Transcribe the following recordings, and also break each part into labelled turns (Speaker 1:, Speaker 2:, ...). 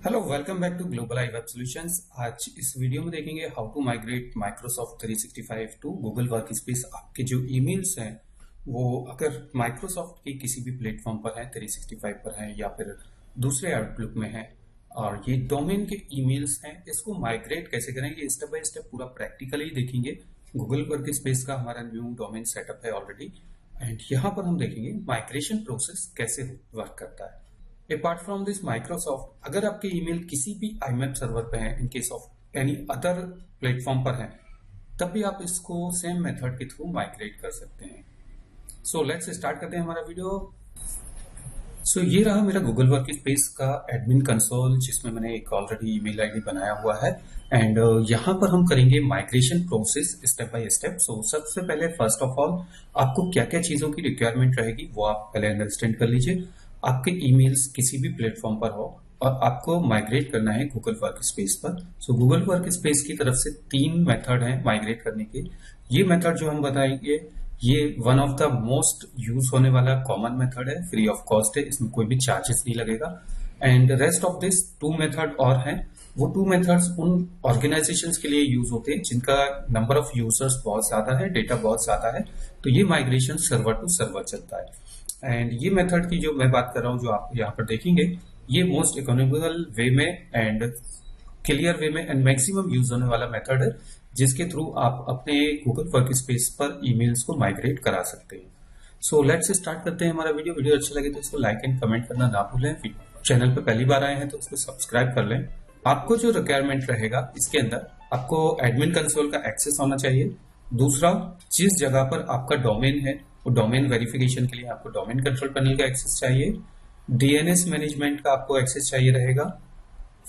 Speaker 1: Hello welcome back to Global I Web Solutions. आज इस video में देखेंगे how to migrate Microsoft 365 to Google Workspace. आपके जो ईमेल्स हैं वो अगर माइक्रोसॉफ्ट के किसी भी प्लेटफॉर्म पर है, 365 पर है या फिर दूसरे आउटलुक में है और ये डोमेन के ईमेल्स हैं, इसको माइग्रेट कैसे करें ये स्टेप बाय स्टेप पूरा प्रैक्टिकली देखेंगे। गूगल वर्कस्पेस का हमारा न्यू डोमेन सेटअप है ऑलरेडी एंड यहाँ पर हम देखेंगे माइग्रेशन प्रोसेस कैसे वर्क करता है। अपार्ट फ्रॉम दिस माइक्रोसॉफ्ट, अगर आपके ईमेल किसी भी आईएमएप सर्वर पे हैं, in case of any other platform पर हैं, तब भी आप इसको सेम मेथड के थ्रू माइग्रेट कर सकते हैं। सो लेट्स स्टार्ट करते हैं हमारा वीडियो। सो ये रहा मेरा गूगल वर्कस्पेस का एडमिन कंसोल जिसमें मैंने एक ऑलरेडी ईमेल आईडी बनाया हुआ है एंड यहाँ पर हम करेंगे migration process step by step. So सबसे पहले फर्स्ट ऑफ ऑल आपको क्या क्या चीजों की रिक्वायरमेंट रहेगी वो आप पहले अंडरस्टैंड कर लीजिए। आपके ईमेल्स किसी भी प्लेटफॉर्म पर हो और आपको माइग्रेट करना है गूगल वर्कस्पेस पर। सो गूगल वर्कस्पेस की तरफ से 3 मेथड हैं माइग्रेट करने के। ये मेथड जो हम बताएंगे ये one of the most use होने वाला कॉमन मेथड है, फ्री ऑफ कॉस्ट है, इसमें कोई भी चार्जेस नहीं लगेगा। And rest of this 2 method और हैं। वो 2 मेथड्स उन ऑर्गेनाइजेशंस के लिए यूज होते हैं जिनका नंबर ऑफ यूजर्स बहुत ज्यादा है, डेटा बहुत ज्यादा है, तो ये माइग्रेशन सर्वर टू सर्वर चलता है। एंड ये मेथड की जो मैं बात कर रहा हूँ जो आप यहाँ पर देखेंगे ये मोस्ट इकोनॉमिकल वे में एंड क्लियर वे में एंड मैक्सिमम यूज होने वाला मेथड है जिसके थ्रू आप अपने गूगल वर्कस्पेस पर ईमेल्स को माइग्रेट करा सकते हैं। सो लेट्स स्टार्ट करते हैं हमारा वीडियो अच्छा लगे तो इसको लाइक एंड कमेंट करना ना भूलें। चैनल पर पहली बार आए हैं तो इसको सब्सक्राइब कर लें। आपको जो रिक्वायरमेंट रहेगा इसके अंदर आपको एडमिन कंसोल का एक्सेस होना चाहिए। दूसरा, जिस जगह पर आपका डोमेन है वो डोमेन वेरिफिकेशन के लिए आपको डोमेन कंट्रोल पैनल का एक्सेस चाहिए। डीएनएस मैनेजमेंट का आपको एक्सेस चाहिए रहेगा,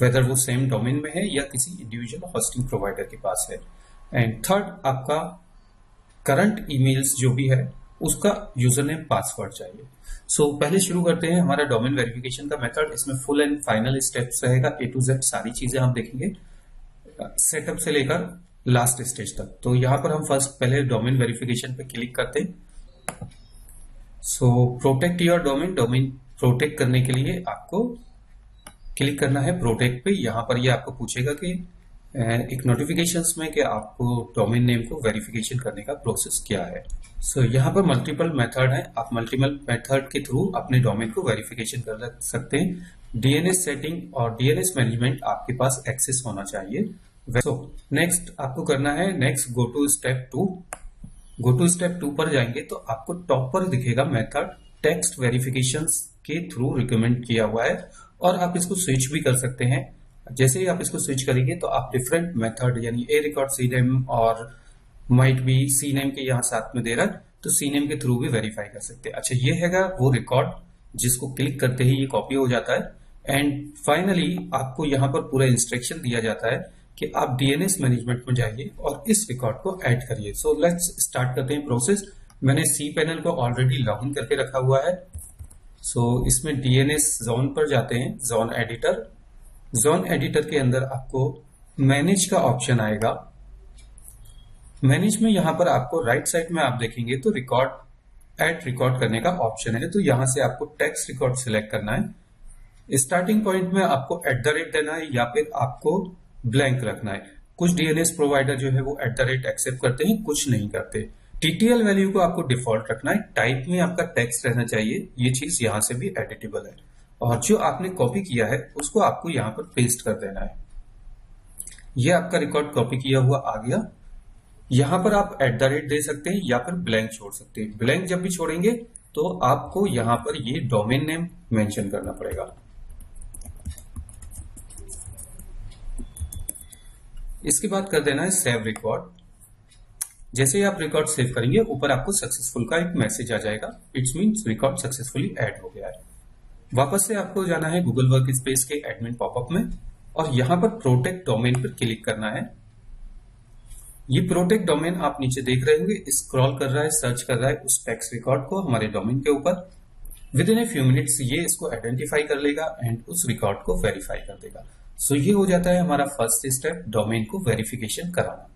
Speaker 1: वेदर वो सेम डोमेन में है या किसी इंडिविजुअल होस्टिंग प्रोवाइडर के पास है। एंड थर्ड, आपका करंट ईमेल्स जो भी है उसका यूजर नेम पासवर्ड चाहिए। सो पहले शुरू करते हैं हमारा डोमेन वेरिफिकेशन का मेथड। इसमें फुल एंड फाइनल स्टेप्स रहेगा, ए टू जेड सारी चीजें हम देखेंगे सेटअप से लेकर लास्ट स्टेज तक। तो यहाँ पर हम फर्स्ट पहले डोमेन वेरिफिकेशन पे क्लिक करते हैं। So protect your domain, domain protect करने के लिए आपको क्लिक करना है प्रोटेक्ट पे। यहाँ पर ये आपको पूछेगा कि एक नोटिफिकेशंस में कि आपको डोमेन नेम को वेरिफिकेशन करने का प्रोसेस क्या है। सो यहाँ पर मल्टीपल मेथड है, आप मल्टीपल मेथड के थ्रू अपने डोमेन को वेरिफिकेशन कर सकते हैं। डीएनएस सेटिंग और डीएनएस मैनेजमेंट आपके पास एक्सेस होना चाहिए। सो नेक्स्ट आपको करना है next go to step 2। Go to step 2 पर जाएंगे तो आपको टॉप पर दिखेगा मेथड टेक्स्ट वेरिफिकेशंस के थ्रू रिकमेंड किया हुआ है और आप इसको स्विच भी कर सकते हैं। जैसे ही आप इसको स्विच करेंगे तो आप डिफरेंट मेथड यानी ए रिकॉर्ड सी नेम और माइट बी सी नेम के यहाँ साथ में दे रहा है तो सी नेम के थ्रू भी वेरीफाई कर सकते हैं। अच्छा, ये हैगा वो रिकॉर्ड जिसको क्लिक करते ही ये कॉपी हो जाता है। एंड फाइनली आपको यहाँ पर पूरा इंस्ट्रक्शन दिया जाता है कि आप डीएनएस मैनेजमेंट में जाइए और इस रिकॉर्ड को ऐड करिए। सो लेट्स स्टार्ट करते हैं प्रोसेस। मैंने सी पैनल को ऑलरेडी लॉगिन करके रखा हुआ है। सो इसमें डीएनएस जोन पर जाते हैं, जोन एडिटर। जोन एडिटर के अंदर आपको मैनेज का ऑप्शन आएगा। मैनेज में यहाँ पर आपको राइट साइड में आप देखेंगे तो रिकॉर्ड ऐड रिकॉर्ड करने का ऑप्शन है, तो यहां से आपको टेक्स्ट रिकॉर्ड सिलेक्ट करना है। स्टार्टिंग पॉइंट में आपको @ देना है या फिर आपको ब्लैंक रखना है। कुछ डीएनएस प्रोवाइडर जो है वो @ एक्सेप्ट करते हैं, कुछ नहीं करते। टीटीएल वैल्यू को आपको डिफॉल्ट रखना है। टाइप में आपका टेक्स्ट रहना चाहिए, ये चीज यहां से भी एडिटेबल है। और जो आपने कॉपी किया है उसको आपको यहां पर पेस्ट कर देना है। ये आपका रिकॉर्ड कॉपी किया हुआ आ गया। यहां पर आप @ दे सकते हैं या फिर ब्लैंक छोड़ सकते हैं। ब्लैंक जब भी छोड़ेंगे तो आपको यहां पर ये डोमेन नेम मेंशन करना पड़ेगा। इसके बाद कर देना है सेव रिकॉर्ड। जैसे ही आप रिकॉर्ड सेव करेंगे ऊपर आपको सक्सेसफुल का एक मैसेज आ जाएगा, it's means record successfully add हो गया है। वापस से आपको जाना है गूगल वर्कस्पेस के एडमिन पॉपअप में और यहां पर प्रोटेक्ट डोमेन पर क्लिक करना है। ये प्रोटेक्ट डोमेन आप नीचे देख रहे होंगे, स्क्रॉल कर रहा है, सर्च कर रहा है उस टेक्स्ट रिकॉर्ड को हमारे डोमेन के ऊपर। With in a few minutes ये इसको आइडेंटिफाई कर लेगा एंड उस रिकॉर्ड को वेरीफाई कर देगा। सो ये हो जाता है हमारा फर्स्ट स्टेप, डोमेन को वेरिफिकेशन कराना।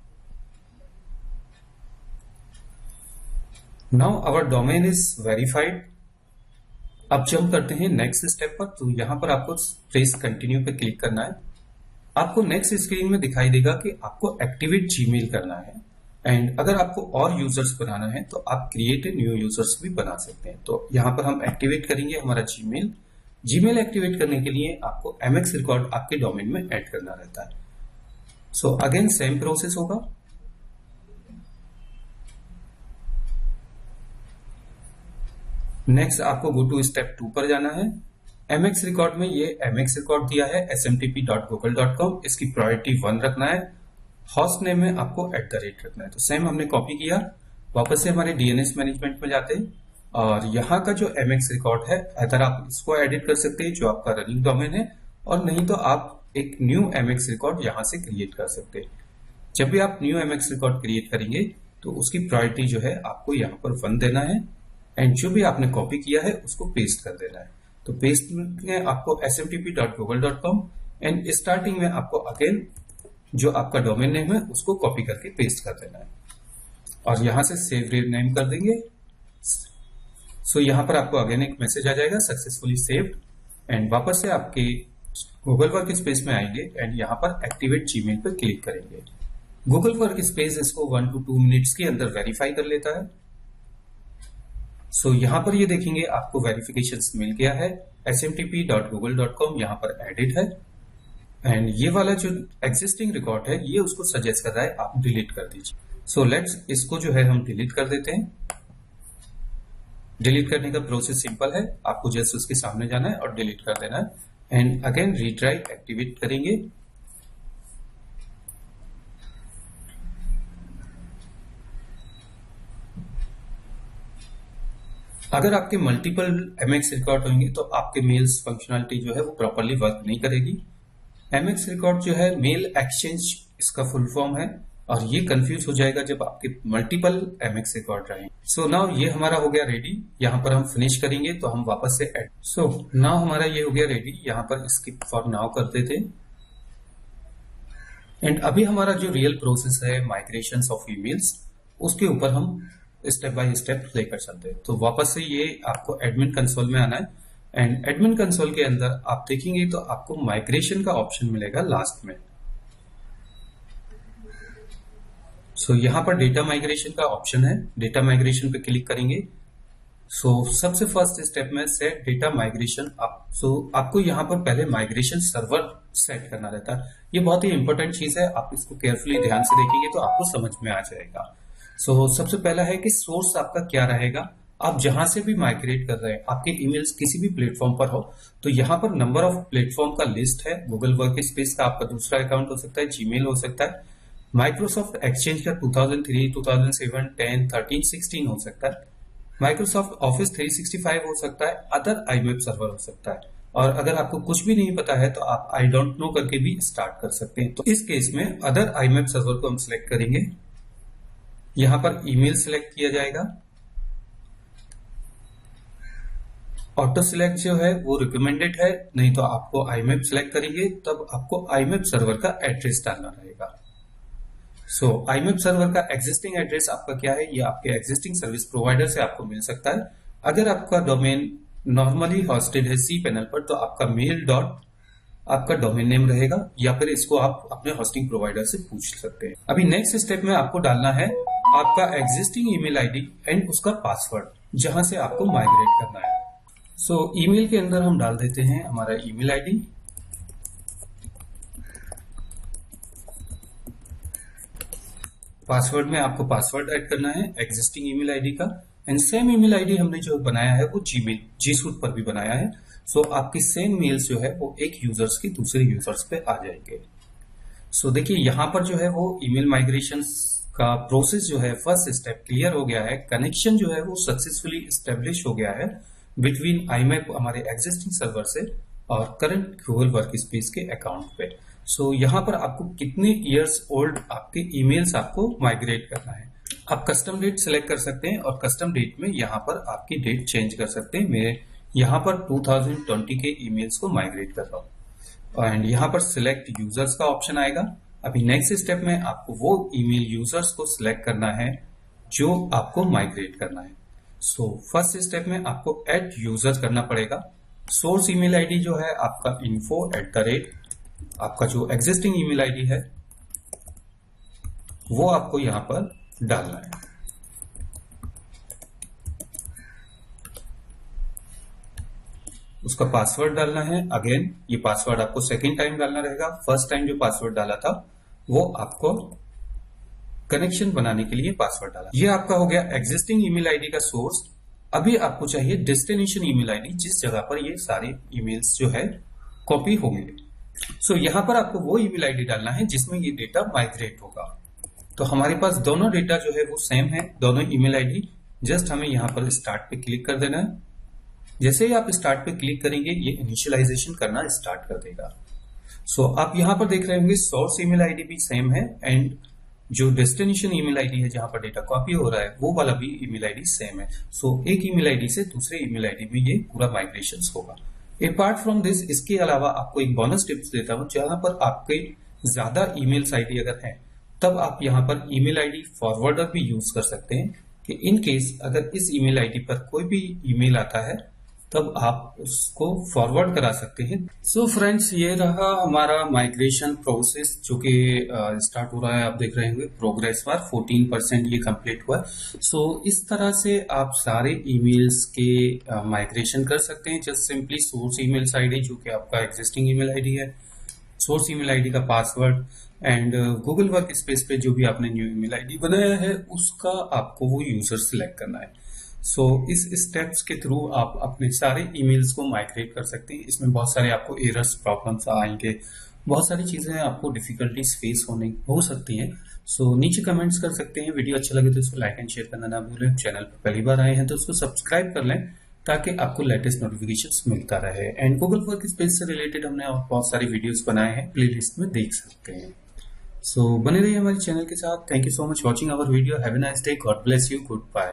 Speaker 1: Now our domain is verified अब जंप करते हैं नेक्स्ट स्टेप पर। तो यहाँ पर आपको प्रेस कंटिन्यू पे क्लिक करना है। आपको नेक्स्ट स्क्रीन में दिखाई देगा कि आपको एक्टिवेट जीमेल करना है, एंड अगर आपको और यूजर्स बनाना है तो आप क्रिएट ए न्यू यूजर्स भी बना सकते हैं। तो यहाँ पर हम एक्टिवेट करेंगे हमारा जीमेल। जीमेल एक्टिवेट करने के लिए आपको एमएक्स रिकॉर्ड आपके डोमेन में ऐड करना रहता है। सो अगेन सेम प्रोसेस होगा। नेक्स्ट आपको गो टू स्टेप 2 पर जाना है। एमएक्स रिकॉर्ड में ये एमएक्स रिकॉर्ड दिया है smtp.google.com, इसकी प्रायोरिटी 1 रखना है। होस्ट नेम में आपको @ रखना है। तो सेम हमने कॉपी किया, वापस से हमारे डीएनएस मैनेजमेंट में जाते हैं और यहाँ का जो एमएक्स रिकॉर्ड है, अगर आप इसको एडिट कर सकते हैं जो आपका रनिंग डोमेन है, और नहीं तो आप एक न्यू एमएक्स रिकॉर्ड यहाँ से क्रिएट कर सकते हैं। जब भी आप न्यू एमएक्स रिकॉर्ड क्रिएट करेंगे तो उसकी प्रायोरिटी जो है आपको यहाँ पर 1 देना है, एंड जो भी आपने कॉपी किया है उसको पेस्ट कर देना है। तो पेस्ट में आपको smtp.google.com, एंड स्टार्टिंग में आपको अगेन जो आपका डोमेन नेम है उसको कॉपी करके पेस्ट कर देना है और यहां से सेव नेम कर देंगे। सो यहां पर आपको अगेन एक मैसेज आ जाएगा सक्सेसफुली सेव्ड, एंड वापस से आपके गूगल वर्क स्पेस में आएंगे एंड यहां पर एक्टिवेट जीमेल पर क्लिक करेंगे। गूगल वर्क स्पेस इसको 1 to 2 मिनट्स के अंदर वेरीफाई कर लेता है। सो यहां पर ये देखेंगे आपको वेरिफिकेशन मिल गया है, smtp.google.com यहां पर एडिट है, एंड ये वाला जो एग्जिस्टिंग रिकॉर्ड है ये उसको सजेस्ट कर रहा है आप डिलीट कर दीजिए। सो लेट्स इसको जो है हम डिलीट कर देते हैं। डिलीट करने का प्रोसेस सिंपल है, आपको जस्ट उसके सामने जाना है और डिलीट कर देना है, एंड अगेन रीट्राई एक्टिवेट करेंगे। अगर आपके मल्टीपल एमएक्स रिकॉर्ड होंगे तो आपके मेल्स फंक्शनलिटी जो है वो प्रॉपरली वर्क नहीं करेगी। एमएक्स रिकॉर्ड जो है मेल एक्सचेंज इसका फुल फॉर्म है, और ये कंफ्यूज हो जाएगा जब आपके मल्टीपल एमएक्स रिकॉर्ड रहें। सो नाउ ये हमारा हो गया रेडी। यहाँ पर हम फिनिश करेंगे तो हम वापस से ऐड। सो नाउ हमारा ये हो गया रेडी। यहाँ पर स्किप फॉर नाउ कर देते हैं, एंड अभी हमारा जो रियल प्रोसेस है माइग्रेशन ऑफ ईमेल्स, उसके ऊपर हम स्टेप बाय स्टेप लेकर चलते हैं। तो वापस से ये आपको एडमिन कंसोल में आना है, एंड एडमिन कंसोल के अंदर आप देखेंगे तो आपको माइग्रेशन का ऑप्शन मिलेगा लास्ट में। सो यहां पर डेटा माइग्रेशन का ऑप्शन है, डेटा माइग्रेशन पे क्लिक करेंगे। सो सबसे फर्स्ट स्टेप में सेट डेटा माइग्रेशन अप। सो आपको यहां पर पहले माइग्रेशन सर्वर सेट करना रहता है। ये बहुत ही इंपॉर्टेंट चीज है, आप इसको केयरफुली ध्यान से देखेंगे तो आपको समझ में आ जाएगा। सो सबसे पहला है कि सोर्स आपका क्या रहेगा। आप जहां से भी माइग्रेट कर रहे हैं, आपके ईमेल्स किसी भी प्लेटफॉर्म पर हो, तो यहाँ पर नंबर ऑफ प्लेटफॉर्म का लिस्ट है। गूगल वर्क स्पेस का आपका दूसरा अकाउंट हो सकता है, जीमेल हो सकता है, माइक्रोसॉफ्ट एक्सचेंज का 2003, 2007, 10, 13, 16 हो सकता है, माइक्रोसॉफ्ट ऑफिस 365 हो सकता है, अदर आईमेप सर्वर हो सकता है। और अगर आपको कुछ भी नहीं पता है तो आप आई डोंट नो करके भी स्टार्ट कर सकते हैं। तो इस केस में अदर आईमेप सर्वर को हम सिलेक्ट करेंगे। यहां पर ईमेल सिलेक्ट किया जाएगा। ऑटो सिलेक्ट जो है वो रिकमेंडेड है, नहीं तो आपको आईमेप सिलेक्ट करेंगे तब आपको आईमेप सर्वर का एड्रेस डालना रहेगा। सो आईमेप सर्वर का एग्जिस्टिंग एड्रेस आपका क्या है, ये आपके एग्जिस्टिंग सर्विस प्रोवाइडर से आपको मिल सकता है। अगर आपका डोमेन नॉर्मली होस्टेड है cPanel पर तो आपका मेल डॉट आपका डोमेन नेम रहेगा, या फिर इसको आप अपने होस्टिंग प्रोवाइडर से पूछ सकते हैं। अभी नेक्स्ट स्टेप में आपको डालना है आपका एग्जिस्टिंग ईमेल आईडी एंड उसका पासवर्ड जहां से आपको माइग्रेट करना है। सो ईमेल के अंदर हम डाल देते हैं हमारा ईमेल आईडी, पासवर्ड में आपको पासवर्ड ऐड करना है एग्जिस्टिंग ईमेल आईडी का, एंड सेम ईमेल आईडी हमने जो बनाया है वो जी सूट पर भी बनाया है। सो आपकी सेम मेल्स जो है वो एक यूजर्स की दूसरे यूजर्स पे आ जाएंगे। सो देखिए यहाँ पर जो है वो ईमेल माइग्रेशन का प्रोसेस जो है फर्स्ट स्टेप क्लियर हो गया है। कनेक्शन जो है वो सक्सेसफुली एस्टेब्लिश हो गया है बिटवीन आईमेप हमारे एग्जिस्टिंग सर्वर से और करंट गूगल वर्क स्पेस के अकाउंट पे। सो यहाँ पर आपको कितने इयर्स ओल्ड आपके ईमेल्स आपको माइग्रेट करना है, आप कस्टम डेट सिलेक्ट कर सकते हैं और कस्टम डेट में यहाँ पर आपकी डेट चेंज कर सकते हैं। मेरे यहाँ पर 2020 के ईमेल्स को माइग्रेट कर रहा हूँ, एंड यहाँ पर सिलेक्ट यूजर्स का ऑप्शन आएगा। अभी नेक्स्ट स्टेप में आपको वो ईमेल यूजर्स को सिलेक्ट करना है जो आपको माइग्रेट करना है। सो फर्स्ट स्टेप में आपको ऐड यूजर करना पड़ेगा। सोर्स ईमेल आईडी जो है आपका info@, आपका जो एग्जिस्टिंग ईमेल आईडी है वो आपको यहां पर डालना है। उसका पासवर्ड डालना है। अगेन ये पासवर्ड आपको सेकेंड टाइम डालना रहेगा। फर्स्ट टाइम जो पासवर्ड डाला था वो आपको कनेक्शन बनाने के लिए पासवर्ड डाला। ये आपका हो गया एग्जिस्टिंग ईमेल आईडी का सोर्स। अभी आपको चाहिए डेस्टिनेशन ईमेल आईडी, जिस जगह पर ये सारे ईमेल्स जो है कॉपी होंगे। सो यहां पर आपको वो ईमेल आईडी डालना है जिसमें ये डेटा माइग्रेट होगा। तो हमारे पास दोनों डेटा जो है वो सेम है, दोनों ईमेल आईडी। जस्ट हमें यहां पर स्टार्ट पे क्लिक कर देना है। जैसे ही आप स्टार्ट पे क्लिक करेंगे ये इनिशियलाइजेशन करना स्टार्ट कर देगा। सो आप यहां पर देख रहे होंगे सोर्स ईमेल आईडी भी सेम है एंड जो डेस्टिनेशन ईमेल आईडी है जहां पर डेटा कॉपी हो रहा है वो वाला भी ईमेल आईडी सेम है। सो एक ईमेल आईडी से दूसरे ईमेल आईडी में ये पूरा माइग्रेशन होगा। अपार्ट फ्रॉम दिस, इसके अलावा आपको एक बोनस टिप्स देता हूं। जहां पर आपके ज्यादा ईमेल्स आईडी अगर है तब आप यहां पर ईमेल आईडी फॉरवर्डर भी यूज कर सकते हैं कि इन केस अगर इस ईमेल आईडी पर कोई भी ईमेल आता है तब आप उसको फॉरवर्ड करा सकते हैं। सो फ्रेंड्स, ये रहा हमारा माइग्रेशन प्रोसेस जो कि स्टार्ट हो रहा है। आप देख रहे होंगे प्रोग्रेस बार 14% ये कंप्लीट हुआ है। सो इस तरह से आप सारे ईमेल्स के माइग्रेशन कर सकते हैं। Just simply source email ID जो कि आपका एग्जिस्टिंग ईमेल आईडी है, सोर्स ईमेल आईडी का password and Google work space पे जो भी आपने न्यू ईमेल आईडी बनाया है उसका आपको वो यूजर सिलेक्ट करना है। सो इस स्टेप्स के थ्रू आप अपने सारे ईमेल्स को माइग्रेट कर सकते हैं। इसमें बहुत सारे आपको एरर्स, प्रॉब्लम्स आएंगे, बहुत सारी चीजें आपको डिफिकल्टीज फेस हो सकती हैं। सो नीचे कमेंट्स कर सकते हैं। वीडियो अच्छा लगे तो इसको लाइक एंड शेयर करना ना भूलें। चैनल पर पहली बार आए हैं तो उसको सब्सक्राइब कर लें ताकि आपको लेटेस्ट नोटिफिकेशंस मिलता रहे। एंड गूगल वर्क स्पेस से रिलेटेड हमने और बहुत सारे वीडियोस बनाए हैं, प्लेलिस्ट में देख सकते हैं। सो बने रहिए हमारे चैनल के साथ। Thank you so much watching our video. Have a nice day. God bless you. Good bye.